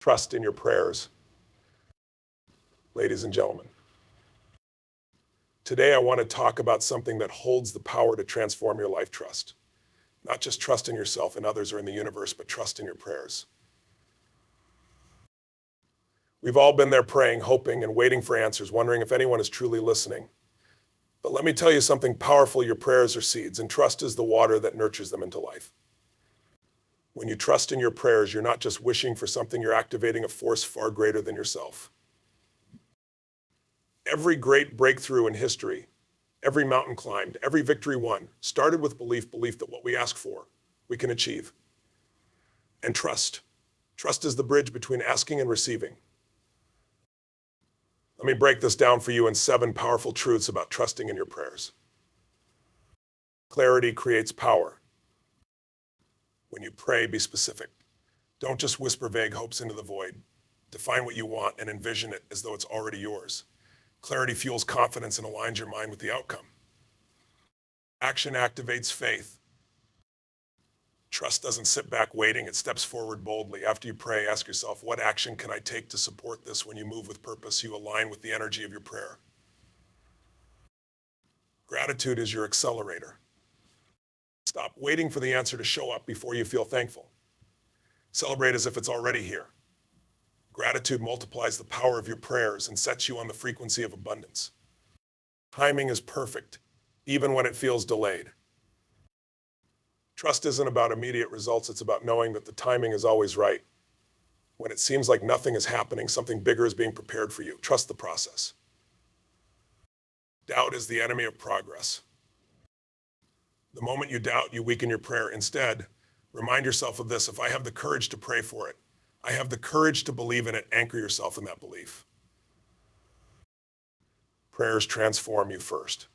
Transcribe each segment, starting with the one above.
Trust in your prayers. Ladies and gentlemen, today I want to talk about something that holds the power to transform your life. Trust. Not just trust in yourself and others or in the universe, but trust in your prayers. We've all been there praying, hoping, and waiting for answers, wondering if anyone is truly listening. But let me tell you something powerful. Your prayers are seeds, and trust is the water that nurtures them into life. When you trust in your prayers, you're not just wishing for something, you're activating a force far greater than yourself. Every great breakthrough in history, every mountain climbed, every victory won, started with belief that what we ask for, we can achieve. And trust. Trust is the bridge between asking and receiving. Let me break this down for you in 7 powerful truths about trusting in your prayers. Clarity creates power. When you pray, be specific. Don't just whisper vague hopes into the void. Define what you want and envision it as though it's already yours. Clarity fuels confidence and aligns your mind with the outcome. Action activates faith. Trust doesn't sit back waiting, it steps forward boldly. After you pray, ask yourself, what action can I take to support this? When you move with purpose, you align with the energy of your prayer. Gratitude is your accelerator. Stop waiting for the answer to show up before you feel thankful. Celebrate as if it's already here. Gratitude multiplies the power of your prayers and sets you on the frequency of abundance. Timing is perfect, even when it feels delayed. Trust isn't about immediate results, it's about knowing that the timing is always right. When it seems like nothing is happening, something bigger is being prepared for you. Trust the process. Doubt is the enemy of progress. The moment you doubt, you weaken your prayer. Instead, remind yourself of this: if I have the courage to pray for it, I have the courage to believe in it. Anchor yourself in that belief. Prayers transform you first.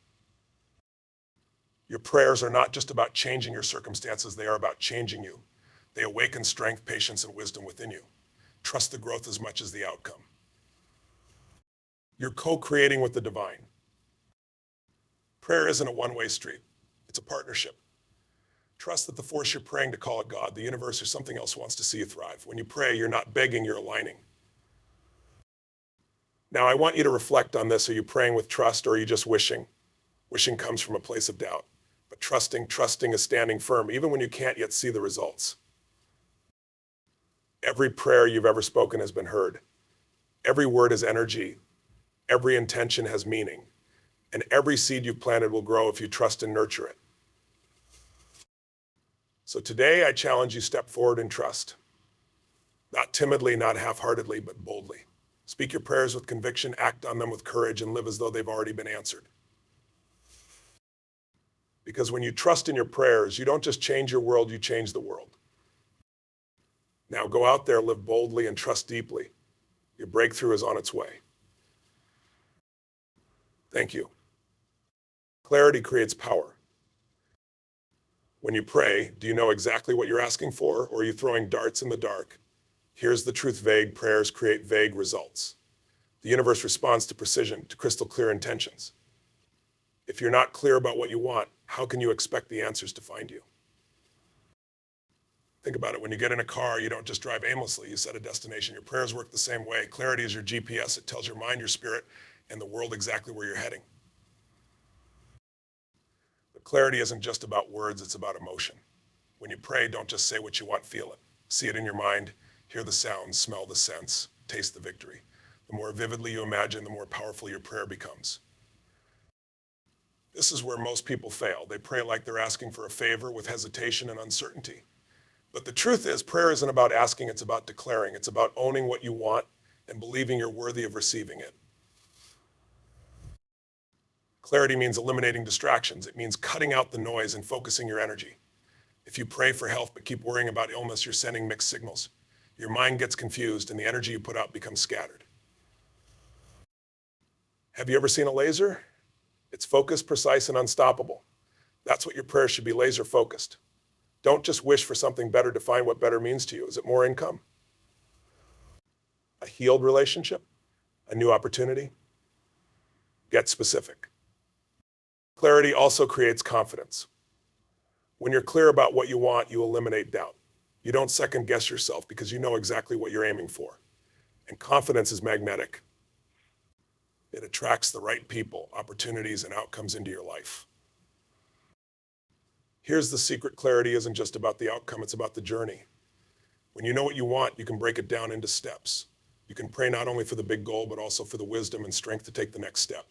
Your prayers are not just about changing your circumstances, they are about changing you. They awaken strength, patience, and wisdom within you. Trust the growth as much as the outcome. You're co-creating with the divine. Prayer isn't a one-way street, it's a partnership. Trust that the force you're praying to, call it God, the universe, or something else, wants to see you thrive. When you pray, you're not begging, you're aligning. Now, I want you to reflect on this. Are you praying with trust, or are you just wishing? Wishing comes from a place of doubt. But trusting is standing firm, even when you can't yet see the results. Every prayer you've ever spoken has been heard. Every word is energy. Every intention has meaning. And every seed you've planted will grow if you trust and nurture it. So today, I challenge you, step forward and trust. Not timidly, not half-heartedly, but boldly. Speak your prayers with conviction, act on them with courage, and live as though they've already been answered. Because when you trust in your prayers, you don't just change your world, you change the world. Now go out there, live boldly, and trust deeply. Your breakthrough is on its way. Thank you. Clarity creates power. When you pray, do you know exactly what you're asking for, or are you throwing darts in the dark? Here's the truth: vague prayers create vague results. The universe responds to precision, to crystal clear intentions. If you're not clear about what you want, how can you expect the answers to find you? Think about it. When you get in a car, you don't just drive aimlessly, you set a destination. Your prayers work the same way. Clarity is your GPS. It tells your mind, your spirit, and the world exactly where you're heading. But clarity isn't just about words, it's about emotion. When you pray, don't just say what you want, feel it. See it in your mind, hear the sounds, smell the scents, taste the victory. The more vividly you imagine, the more powerful your prayer becomes. This is where most people fail. They pray like they're asking for a favor, with hesitation and uncertainty. But the truth is, prayer isn't about asking, it's about declaring. It's about owning what you want and believing you're worthy of receiving it. Clarity means eliminating distractions. It means cutting out the noise and focusing your energy. If you pray for health but keep worrying about illness, you're sending mixed signals. Your mind gets confused and the energy you put out becomes scattered. Have you ever seen a laser? It's focused, precise, and unstoppable. That's what your prayers should be: laser focused. Don't just wish for something better. Define what better means to you. Is it more income? A healed relationship? A new opportunity? Get specific. Clarity also creates confidence. When you're clear about what you want, you eliminate doubt. You don't second guess yourself because you know exactly what you're aiming for. And confidence is magnetic. It attracts the right people, opportunities, and outcomes into your life. Here's the secret: clarity isn't just about the outcome, it's about the journey. When you know what you want, you can break it down into steps. You can pray not only for the big goal, but also for the wisdom and strength to take the next step.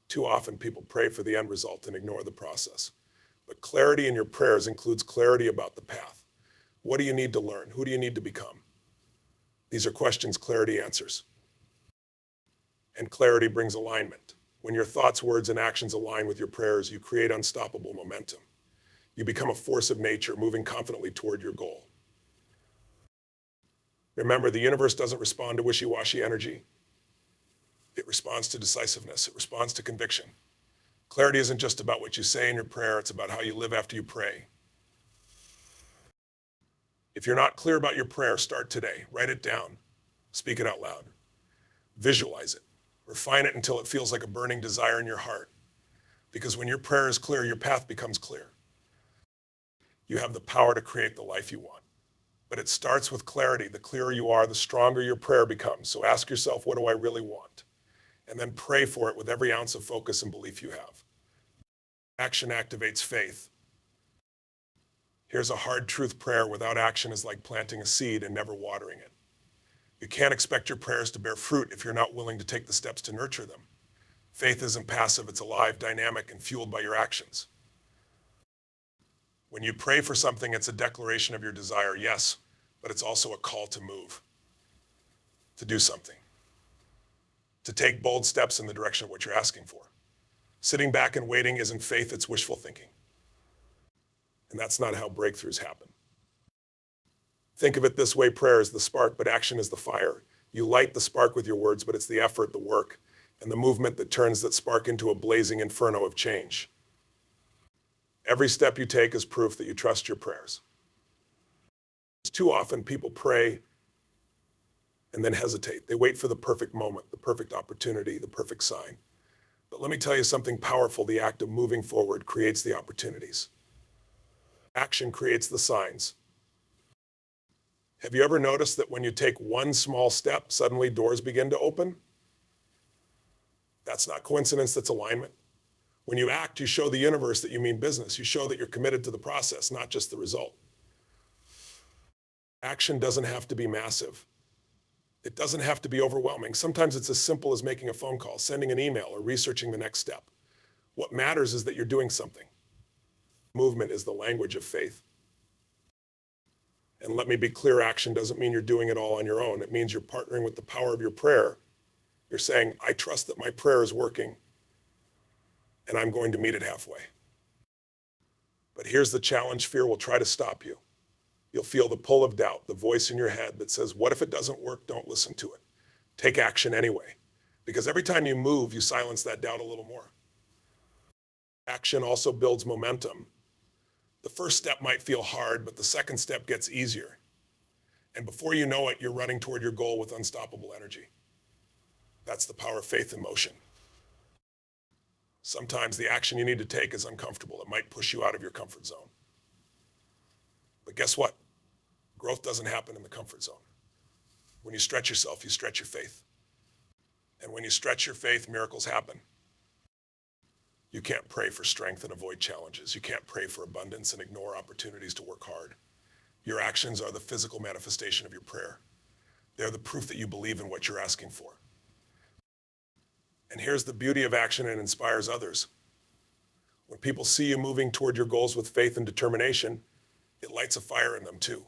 Too often people pray for the end result and ignore the process. But clarity in your prayers includes clarity about the path. What do you need to learn? Who do you need to become? These are questions clarity answers. And clarity brings alignment. When your thoughts, words, and actions align with your prayers, you create unstoppable momentum. You become a force of nature, moving confidently toward your goal. Remember, the universe doesn't respond to wishy-washy energy. It responds to decisiveness. It responds to conviction. Clarity isn't just about what you say in your prayer, it's about how you live after you pray. If you're not clear about your prayer, start today. Write it down. Speak it out loud. Visualize it. Refine it until it feels like a burning desire in your heart. Because when your prayer is clear, your path becomes clear. You have the power to create the life you want. But it starts with clarity. The clearer you are, the stronger your prayer becomes. So ask yourself, what do I really want? And then pray for it with every ounce of focus and belief you have. Action activates faith. Here's a hard truth: prayer without action is like planting a seed and never watering it. You can't expect your prayers to bear fruit if you're not willing to take the steps to nurture them. Faith isn't passive, it's alive, dynamic, and fueled by your actions. When you pray for something, it's a declaration of your desire, yes, but it's also a call to move, to do something, to take bold steps in the direction of what you're asking for. Sitting back and waiting isn't faith, it's wishful thinking. And that's not how breakthroughs happen. Think of it this way: prayer is the spark, but action is the fire. You light the spark with your words, but it's the effort, the work, and the movement that turns that spark into a blazing inferno of change. Every step you take is proof that you trust your prayers. Too often people pray and then hesitate. They wait for the perfect moment, the perfect opportunity, the perfect sign. But let me tell you something powerful: the act of moving forward creates the opportunities. Action creates the signs. Have you ever noticed that when you take one small step, suddenly doors begin to open? That's not coincidence, that's alignment. When you act, you show the universe that you mean business. You show that you're committed to the process, not just the result. Action doesn't have to be massive. It doesn't have to be overwhelming. Sometimes it's as simple as making a phone call, sending an email, or researching the next step. What matters is that you're doing something. Movement is the language of faith. And let me be clear, action doesn't mean you're doing it all on your own. It means you're partnering with the power of your prayer. You're saying, I trust that my prayer is working, and I'm going to meet it halfway. But here's the challenge: fear will try to stop you. You'll feel the pull of doubt, the voice in your head that says, what if it doesn't work? Don't listen to it. Take action anyway. Because every time you move, you silence that doubt a little more. Action also builds momentum. The first step might feel hard, but the second step gets easier. And before you know it, you're running toward your goal with unstoppable energy. That's the power of faith in motion. Sometimes the action you need to take is uncomfortable. It might push you out of your comfort zone. But guess what? Growth doesn't happen in the comfort zone. When you stretch yourself, you stretch your faith. And when you stretch your faith, miracles happen. You can't pray for strength and avoid challenges. You can't pray for abundance and ignore opportunities to work hard. Your actions are the physical manifestation of your prayer. They're the proof that you believe in what you're asking for. And here's the beauty of action: it inspires others. When people see you moving toward your goals with faith and determination, it lights a fire in them too.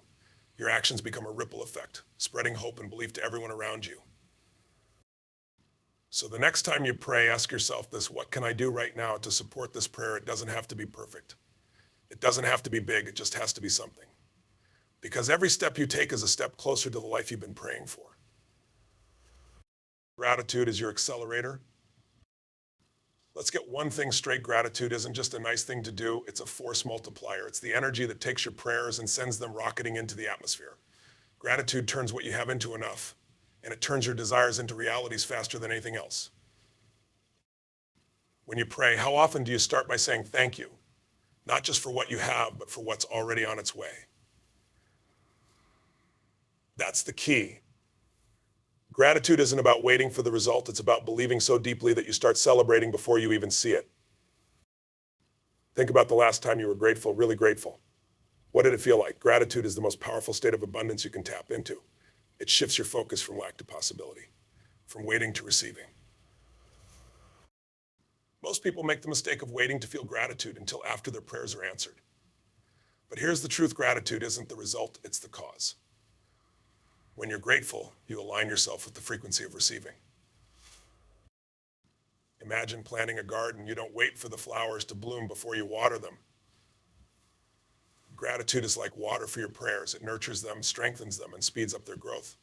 Your actions become a ripple effect, spreading hope and belief to everyone around you. So the next time you pray, ask yourself this: what can I do right now to support this prayer? It doesn't have to be perfect. It doesn't have to be big, it just has to be something. Because every step you take is a step closer to the life you've been praying for. Gratitude is your accelerator. Let's get one thing straight: gratitude isn't just a nice thing to do, it's a force multiplier. It's the energy that takes your prayers and sends them rocketing into the atmosphere. Gratitude turns what you have into enough, and it turns your desires into realities faster than anything else. When you pray, how often do you start by saying thank you? Not just for what you have, but for what's already on its way. That's the key. Gratitude isn't about waiting for the result. It's about believing so deeply that you start celebrating before you even see it. Think about the last time you were grateful, really grateful. What did it feel like? Gratitude is the most powerful state of abundance you can tap into. It shifts your focus from lack to possibility, from waiting to receiving. Most people make the mistake of waiting to feel gratitude until after their prayers are answered. But here's the truth: gratitude isn't the result, it's the cause. When you're grateful, you align yourself with the frequency of receiving. Imagine planting a garden. You don't wait for the flowers to bloom before you water them. Gratitude is like water for your prayers. It nurtures them, strengthens them, and speeds up their growth.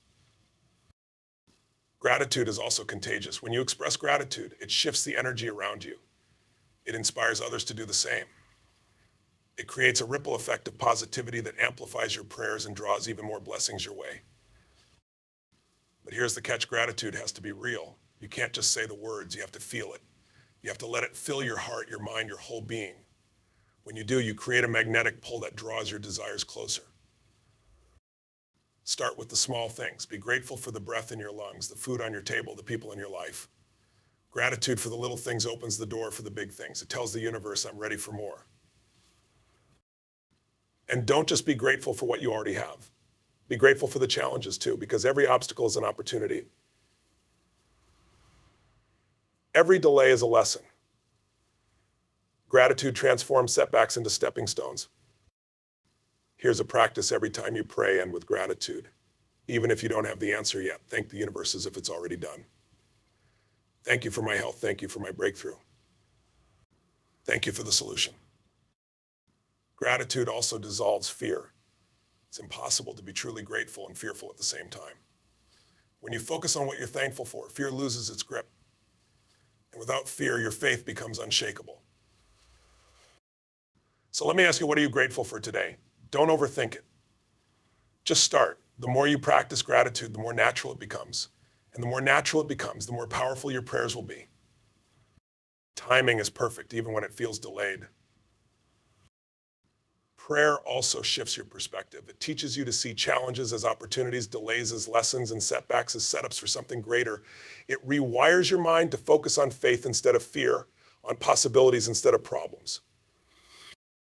Gratitude is also contagious. When you express gratitude, it shifts the energy around you. It inspires others to do the same. It creates a ripple effect of positivity that amplifies your prayers and draws even more blessings your way. But here's the catch: gratitude has to be real. You can't just say the words, you have to feel it. You have to let it fill your heart, your mind, your whole being. When you do, you create a magnetic pull that draws your desires closer. Start with the small things. Be grateful for the breath in your lungs, the food on your table, the people in your life. Gratitude for the little things opens the door for the big things. It tells the universe, I'm ready for more. And don't just be grateful for what you already have. Be grateful for the challenges too, because every obstacle is an opportunity. Every delay is a lesson. Gratitude transforms setbacks into stepping stones. Here's a practice every time you pray: and with gratitude. Even if you don't have the answer yet, thank the universe as if it's already done. Thank you for my health. Thank you for my breakthrough. Thank you for the solution. Gratitude also dissolves fear. It's impossible to be truly grateful and fearful at the same time. When you focus on what you're thankful for, fear loses its grip. And without fear, your faith becomes unshakable. So let me ask you, what are you grateful for today? Don't overthink it. Just start. The more you practice gratitude, the more natural it becomes. And the more natural it becomes, the more powerful your prayers will be. Timing is perfect, even when it feels delayed. Prayer also shifts your perspective. It teaches you to see challenges as opportunities, delays as lessons, and setbacks as setups for something greater. It rewires your mind to focus on faith instead of fear, on possibilities instead of problems.